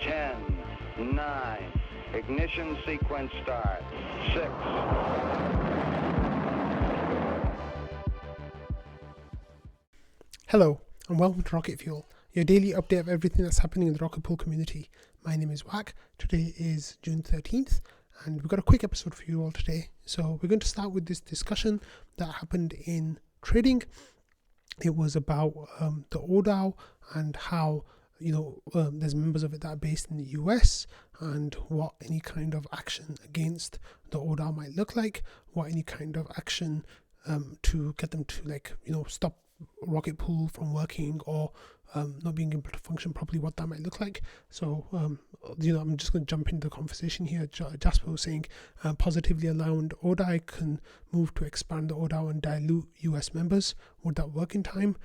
10, 9, ignition sequence start, 6. Hello and welcome to Rocket Fuel, your daily update of everything that's happening in the Rocket Pool community. My name is Wack. Today is June 13th and we've got a quick episode for you all today. So we're going to start with this discussion that happened in trading. It was about the oDAO and how there's members of it that are based in the US and what any kind of action against the oDAO might look like, what any kind of action to get them to stop Rocket Pool from working or not being able to function properly, what that might look like. So I'm just going to jump into the conversation here. Jasper was saying positively allowed oDAO can move to expand the oDAO and dilute US members. Would that work in time?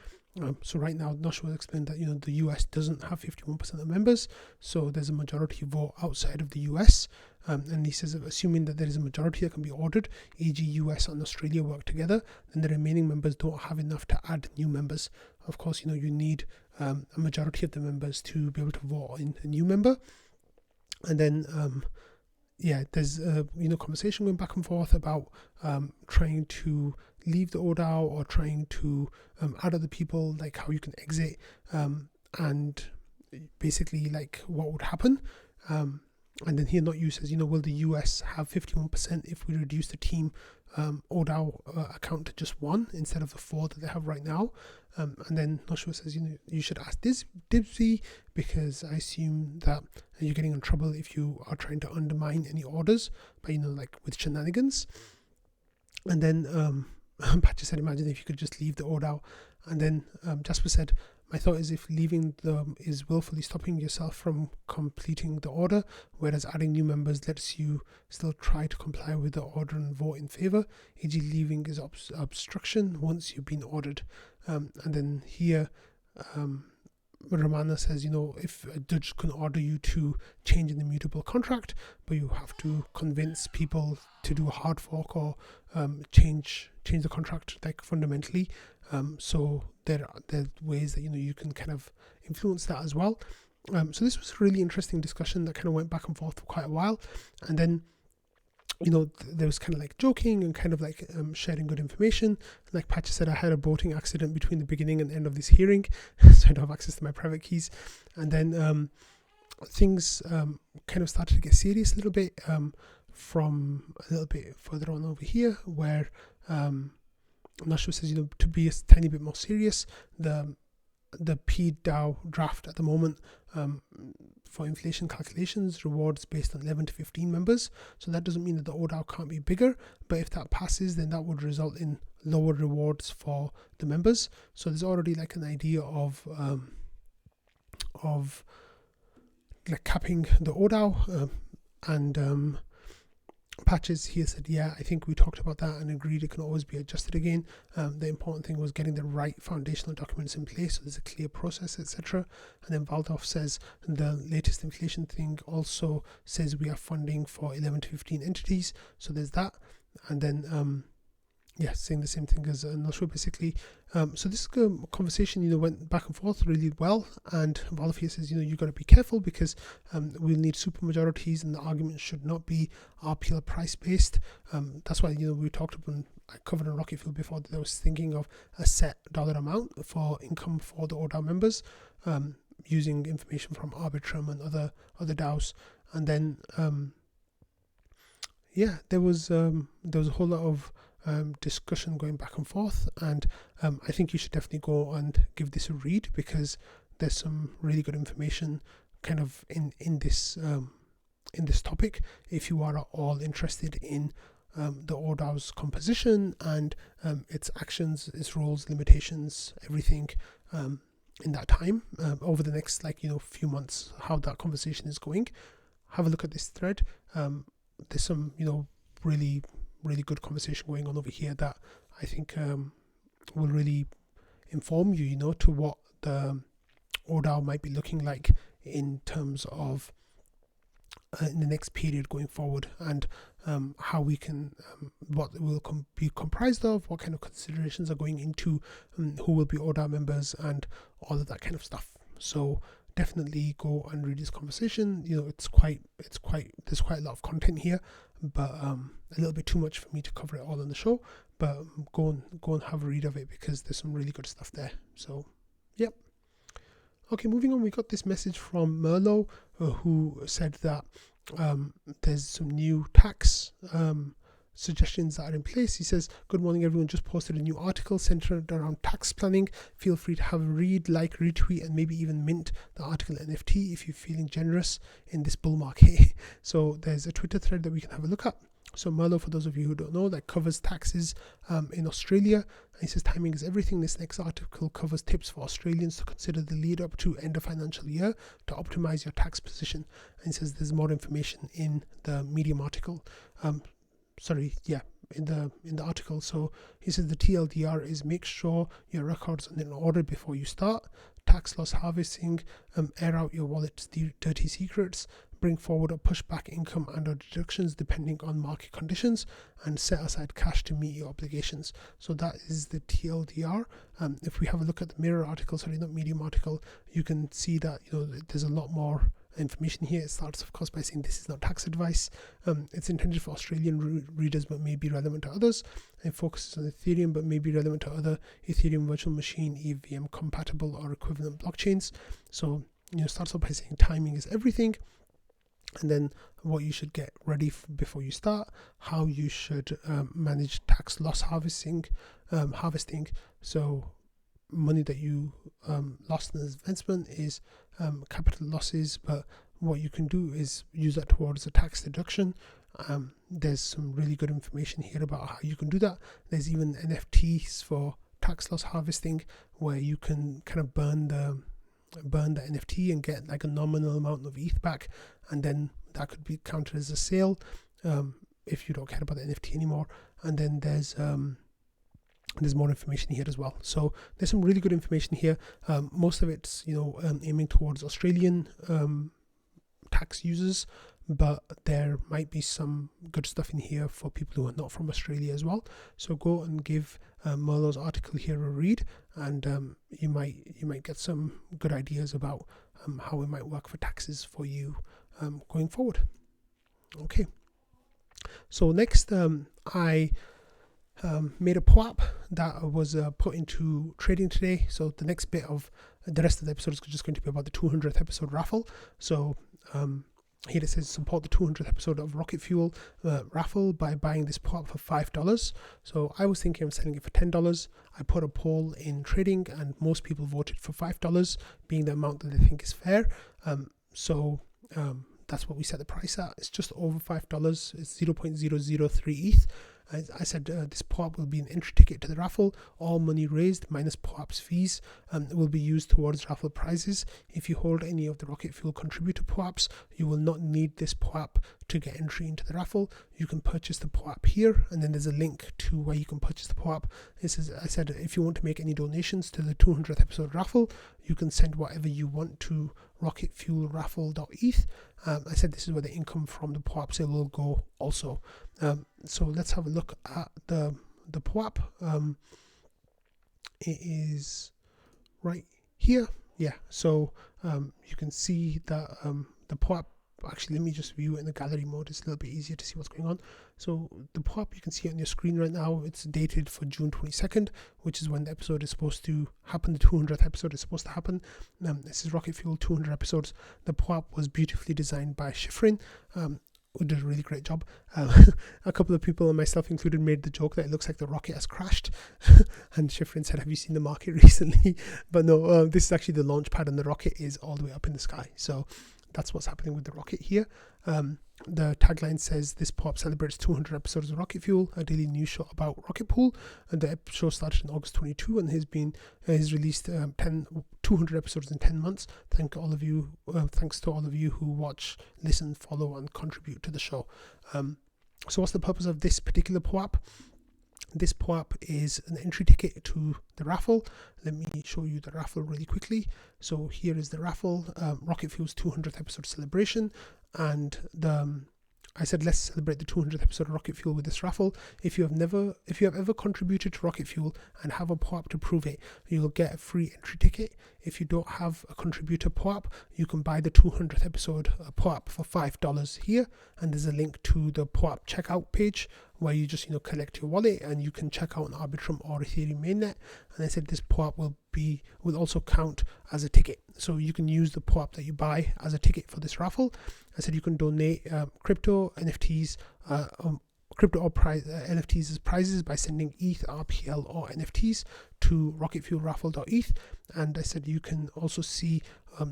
So right now, Nosh will explain that the US doesn't have 51% of members, so there's a majority vote outside of the US. And he says, assuming that there is a majority that can be ordered, e.g. US and Australia work together, then the remaining members don't have enough to add new members. Of course, you need a majority of the members to be able to vote in a new member. And then, there's conversation going back and forth about trying to leave the oDAO or trying to add other people, like how you can exit, and basically like what would happen. And then here Not You says, will the US have 51% if we reduce the team oDAO account to just 1 instead of the 4 that they have right now? And then Noshua says, you should ask this Dibsy, because I assume that you're getting in trouble if you are trying to undermine any orders by, with shenanigans. And then Patcher said, imagine if you could just leave the oDAO. And then Jasper said, my thought is if leaving them is willfully stopping yourself from completing the order, whereas adding new members lets you still try to comply with the order and vote in favor, e.g. leaving is obstruction once you've been ordered. And then here Romana says, if a judge can order you to change an immutable contract, but you have to convince people to do a hard fork or change the contract fundamentally. So there are ways that you can kind of influence that as well. So this was a really interesting discussion that kind of went back and forth for quite a while, and then there was kind of like joking and kind of like sharing good information. Like Patcher said, I had a boating accident between the beginning and end of this hearing, so I don't have access to my private keys. And then things kind of started to get serious a little bit from a little bit further on over here, where Nashua says, to be a tiny bit more serious, the PDAO draft at the moment for inflation calculations rewards based on 11 to 15 members. So that doesn't mean that the oDAO can't be bigger, but if that passes, then that would result in lower rewards for the members. So there's already like an idea of like capping the oDAO, and Patches here said, I think we talked about that and agreed it can always be adjusted again. The important thing was getting the right foundational documents in place, so there's a clear process, etc. And then Valdorf says the latest inflation thing also says we have funding for 11 to 15 entities, so there's that. And then saying the same thing as Nashua basically. So this conversation went back and forth really well, and Valdorf here says you got to be careful because we'll need super majorities and the argument should not be RPL price based. That's why we talked about, I covered on Rocket Fuel before, that I was thinking of a set dollar amount for income for the oDAO members, using information from Arbitrum and other DAOs. And then there was a whole lot of discussion going back and forth, and I think you should definitely go and give this a read, because there's some really good information kind of in this topic if you are at all interested in the oDAO's composition and its actions, its roles, limitations, everything in that time over the next few months, how that conversation is going. Have a look at this thread. There's some really good conversation going on over here that I think will really inform you, to what the oDAO might be looking like in terms of in the next period going forward, and how we can, what it will be comprised of, what kind of considerations are going into who will be oDAO members and all of that kind of stuff. So definitely go and read this conversation. There's quite a lot of content here, but a little bit too much for me to cover it all on the show. But go and have a read of it, because there's some really good stuff there. So, yep. Okay, moving on, we got this message from Merlo, who said that there's some new tax suggestions that are in place. He says, "Good morning, everyone. Just posted a new article centered around tax planning. Feel free to have a read, like, retweet, and maybe even mint the article NFT if you're feeling generous in this bull market." So there's a Twitter thread that we can have a look at. So Merlo, for those of you who don't know, that covers taxes in Australia. And he says, "Timing is everything. This next article covers tips for Australians to consider the lead up to end of financial year to optimize your tax position." And he says there's more information in the Medium article. In the article. So he says the TLDR is make sure your records are in order before you start. Tax loss harvesting, air out your wallet's dirty secrets, bring forward or push back income and or deductions depending on market conditions, and set aside cash to meet your obligations. So that is the TLDR. If we have a look at the Mirror article, not Medium article, you can see that there's a lot more information here. It starts, of course, by saying this is not tax advice. It's intended for Australian readers but may be relevant to others. It focuses on Ethereum but may be relevant to other Ethereum virtual machine, EVM compatible or equivalent blockchains. So starts off by saying timing is everything, and then what you should get ready before you start, how you should manage tax loss harvesting. So money that you lost in the investment is capital losses, but what you can do is use that towards a tax deduction. There's some really good information here about how you can do that. There's even NFTs for tax loss harvesting, where you can kind of burn the NFT and get like a nominal amount of ETH back, and then that could be counted as a sale if you don't care about the NFT anymore. And then there's more information here as well. So there's some really good information here. Most of it's aiming towards Australian tax users, but there might be some good stuff in here for people who are not from Australia as well. So go and give Merlo's article here a read, and you might get some good ideas about how it might work for taxes for you going forward. Okay. So next, I made a POAP that was put into trading today. So the next bit of the rest of the episode is just going to be about the 200th episode raffle. So here it says support the 200th episode of Rocket Fuel raffle by buying this POAP for $5. So I was thinking of selling it for $10. I put a poll in trading and most people voted for $5, being the amount that they think is fair. So that's what we set the price at. It's just over $5. It's 0.003 ETH. I said this POAP will be an entry ticket to the raffle. All money raised minus POAP's fees will be used towards raffle prizes. If you hold any of the Rocket Fuel contributor POAPs, you will not need this POAP to get entry into the raffle. You can purchase the POAP here, and then there's a link to where you can purchase the POAP. I said if you want to make any donations to the 200th episode raffle, you can send whatever you want to rocketfuelraffle.eth. I said this is where the income from the POAP sale will go also. So let's have a look at the POAP. It is right here. Yeah, so you can see that the POAP, actually let me just view it in the gallery mode. It's a little bit easier to see what's going on. So the POAP, you can see it on your screen right now. It's dated for June 22nd, which is when the episode is supposed to happen. The 200th episode is supposed to happen. This is Rocket Fuel 200 episodes. The POAP was beautifully designed by Shifrin, who did a really great job. A couple of people, and myself included, made the joke that it looks like the rocket has crashed. And Shifrin said, have you seen the market recently? But no, this is actually the launch pad, and the rocket is all the way up in the sky. So that's what's happening with the rocket here. The tagline says this POAP celebrates 200 episodes of Rocket Fuel, a daily news show about Rocket Pool. And the show started in August 22 and has released 200 episodes in 10 months. Thanks to all of you who watch, listen, follow, and contribute to the show. So what's the purpose of this particular POAP? This POAP is an entry ticket to the raffle. Let me show you the raffle really quickly. So here is the raffle, Rocket Fuel's 200th episode celebration, and the I said let's celebrate the 200th episode of Rocket Fuel with this raffle. If you have ever contributed to Rocket Fuel and have a POAP to prove it, you'll get a free entry ticket. If you don't have a contributor POAP, you can buy the 200th episode POAP for $5 here, and there's a link to the POAP checkout page where you just collect your wallet and you can check out an Arbitrum or Ethereum mainnet. And I said this POAP will also count as a ticket, so you can use the POAP that you buy as a ticket for this raffle. I said you can donate crypto NFTs, crypto or NFTs as prizes by sending ETH, RPL or NFTs to rocketfuelraffle.eth. And I said you can also see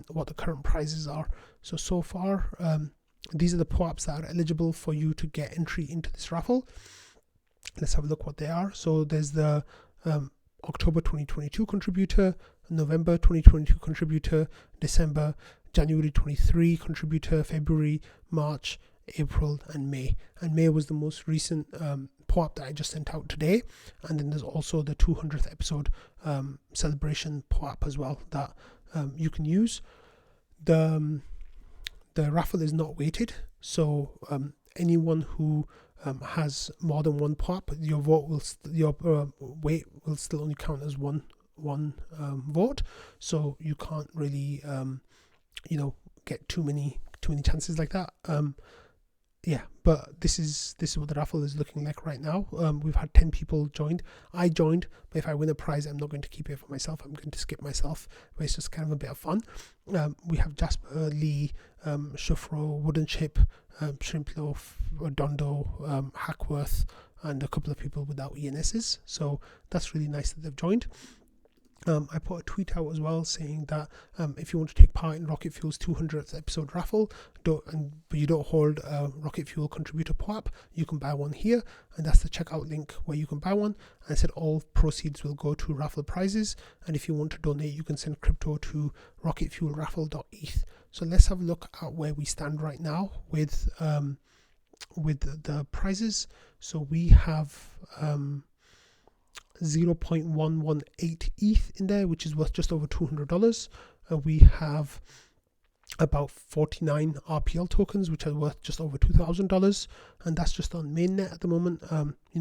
what the current prizes are. So far these are the POAPs that are eligible for you to get entry into this raffle. Let's have a look what they are. So there's the October 2022 contributor, November 2022 contributor, December, January 23 contributor, February, March, April and May. And May was the most recent POAP that I just sent out today. And then there's also the 200th episode celebration POAP as well that you can use. The raffle is not weighted, so anyone who has more than one POAP, your weight will still only count as one vote. So you can't really get too many chances like that. But this is what the raffle is looking like right now. We've had 10 people joined. I joined, but if I win a prize, I'm not going to keep it for myself. I'm going to skip myself, but it's just kind of a bit of fun. We have Jasper, Lee, Shufro, Wooden Chip, Shrimp Loaf, Dondo, Hackworth, and a couple of people without ENSs. So that's really nice that they've joined. I put a tweet out as well saying that if you want to take part in Rocket Fuel's 200th episode raffle, but you don't hold a Rocket Fuel contributor POAP, you can buy one here, and that's the checkout link where you can buy one. And I said all proceeds will go to raffle prizes, and if you want to donate, you can send crypto to rocketfuelraffle.eth. So let's have a look at where we stand right now with the prizes. So we have 0.118 ETH in there, which is worth just over $200. We have about 49 RPL tokens, which are worth just over $2,000, and that's just on mainnet at the moment.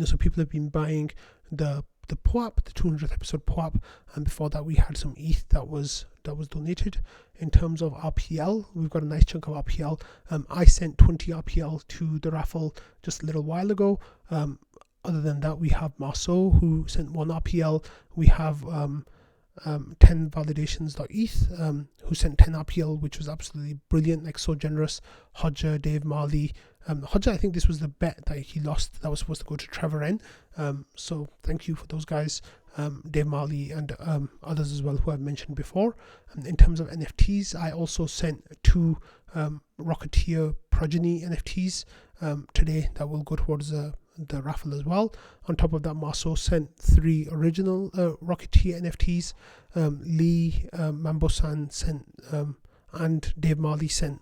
So people have been buying the POAP, the 200th episode POAP, and before that we had some ETH that was donated. In terms of RPL, we've got a nice chunk of RPL. I sent 20 RPL to the raffle just a little while ago. Other than that, we have Marceau, who sent 1 RPL. We have 10 validations.eth, who sent 10 RPL, which was absolutely brilliant, like so generous. Hodger, Dave Marley. Hodger, I think this was the bet that he lost that was supposed to go to Trevor N. So thank you for those guys, Dave Marley and others as well who I've mentioned before. In terms of NFTs, I also sent 2 Rocketeer Progeny NFTs today that will go towards the raffle as well. On top of that, Marceau sent 3 original Rocketeer NFTs. Lee, Mambo-san sent and Dave Marley sent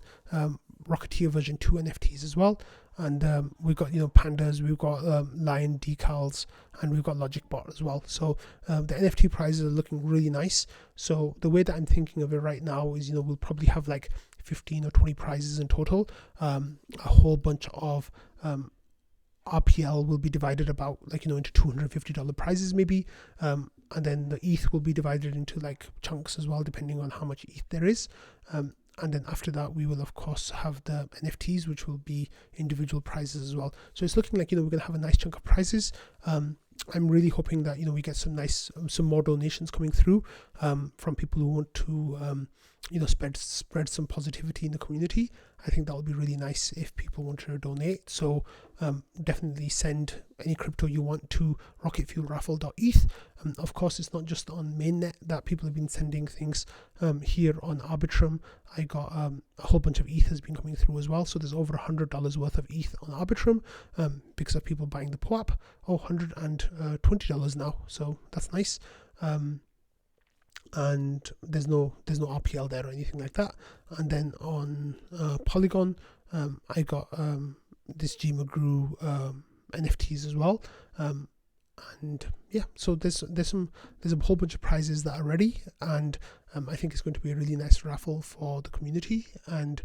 Rocketeer version 2 NFTs as well. And we've got pandas, we've got lion decals, and we've got LogicBot as well. So the NFT prizes are looking really nice. So the way that I'm thinking of it right now is we'll probably have like 15 or 20 prizes in total. A whole bunch of RPL will be divided about into $250 prizes maybe, and then the ETH will be divided into like chunks as well, depending on how much ETH there is. And then after that, we will of course have the NFTs, which will be individual prizes as well. So it's looking like we're going to have a nice chunk of prizes. I'm really hoping that we get some more donations coming through from people who want to spread some positivity in the community. I think that would be really nice if people want to donate. So definitely send any crypto you want to rocketfuelraffle.eth. Of course, it's not just on mainnet that people have been sending things. Here on Arbitrum, I got a whole bunch of ETH has been coming through as well. So there's over $100 worth of ETH on Arbitrum because of people buying the POAP. $120 now, so that's nice. And there's no RPL there or anything like that. And then on Polygon, I got this G McGrew NFTs as well. And yeah, so there's a whole bunch of prizes that are ready, and I think it's going to be a really nice raffle for the community. And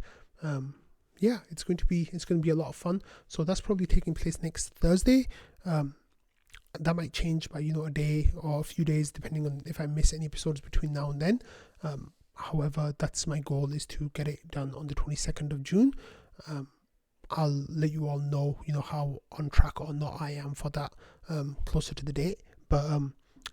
yeah, it's going to be a lot of fun. So that's probably taking place next Thursday. That might change by a day or a few days depending on if I miss any episodes between now and then. However, that's my goal, is to get it done on the 22nd of June. I'll let you all know how on track or not I am for that closer to the date. But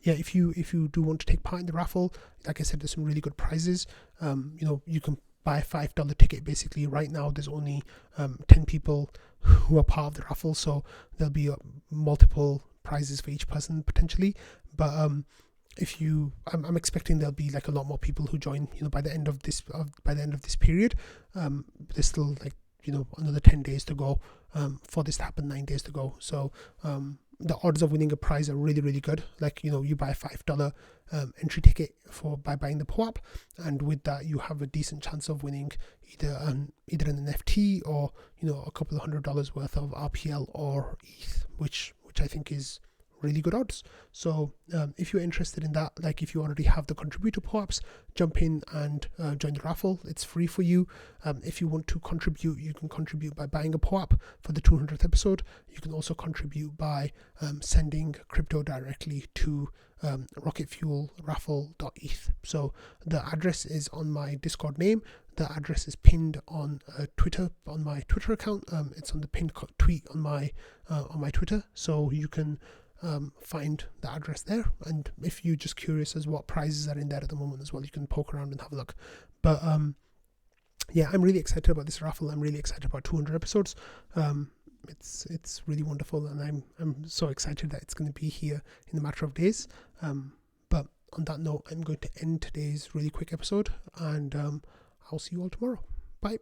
yeah, if you do want to take part in the raffle, like I said, there's some really good prizes. You can buy a $5 ticket. Basically, right now there's only 10 people who are part of the raffle, so there'll be multiple prizes for each person potentially. But I'm expecting there'll be like a lot more people who join by the end of this period. There's still another 10 days to go for this to happen, 9 days to go. So the odds of winning a prize are really, really good. Like, you buy a $5 entry ticket by buying the POAP, and with that you have a decent chance of winning either an NFT or a couple of $100 worth of RPL or ETH, which I think is really good odds. So if you're interested in that, like if you already have the contributor POAPs, jump in and join the raffle. It's free for you. If you want to contribute, you can contribute by buying a POAP for the 200th episode. You can also contribute by sending crypto directly to rocketfuelraffle.eth. So the address is on my Discord name. The address is pinned on Twitter, on my Twitter account. It's on the pinned tweet on my Twitter, so you can find the address there. And if you're just curious as what prizes are in there at the moment as well, you can poke around and have a look. But yeah, I'm really excited about this raffle. I'm really excited about 200 episodes. It's really wonderful, and I'm so excited that it's going to be here in a matter of days. But on that note, I'm going to end today's really quick episode, and I'll see you all tomorrow. Bye.